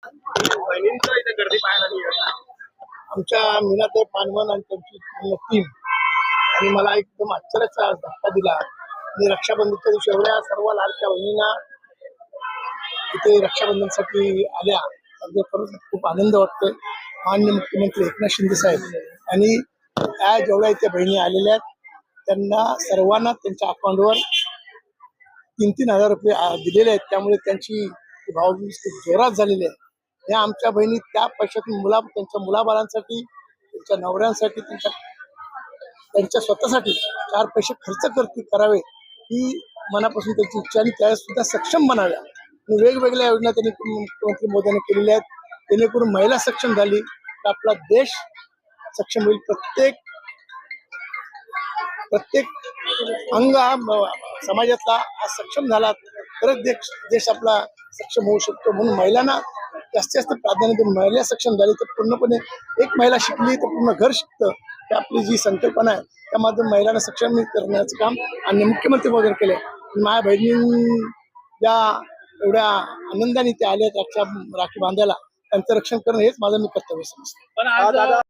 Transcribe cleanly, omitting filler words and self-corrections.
बहिणींचं इथे गर्दी पाहायला मिळाली. आमच्या मीनाताई पानवन आणि त्यांची पूर्ण टीम आणि मला एकदम आश्चर्याचा धक्का दिला. मी रक्षाबंधनच्या दिवशी एवढ्या सर्व लाडक्या बहिणींना इथे रक्षाबंधनसाठी आल्या, अगदी खरंच खूप आनंद वाटतोय. माननीय मुख्यमंत्री एकनाथ शिंदे साहेब आणि या जेवढ्या इथे बहिणी आलेल्या आहेत त्यांना सर्वांना त्यांच्या अकाउंटवर 3,000 रुपये दिलेले आहेत. त्यामुळे त्यांची भावभीती खूप जोरात झालेली आहे. या आमच्या बहिणी त्या पैशातून त्यांच्या मुलाबाळांसाठी, त्यांच्या नवऱ्यांसाठी, त्यांच्या स्वतःसाठी 4 पैसे खर्च करावे ही मनापासून त्यांची इच्छा आणि त्या सुद्धा सक्षम बनाव्या. आणि वेगवेगळ्या योजना त्यांनी मुख्यमंत्री मोदींनी केलेल्या आहेत, जेणेकरून महिला सक्षम झाली तर आपला देश सक्षम होईल. प्रत्येक अंग हा समाजातला हा सक्षम झाला तरच देश आपला सक्षम होऊ शकतो. म्हणून महिलांना जास्तीत जास्त प्राधान्य देऊन महिला सक्षम झाली तर पूर्णपणे एक महिला शिकली तर पूर्ण घर शिकतं. ही आपली जी संकल्पना आहे त्यामधून महिलांना सक्षम करण्याचं काम आणि मुख्यमंत्री वगैरे केले. माझ्या बहिणी ज्या एवढ्या आनंदाने ते आले राखी बांधायला, त्यांचं रक्षण करणं हेच माझं मी कर्तव्य समजतो.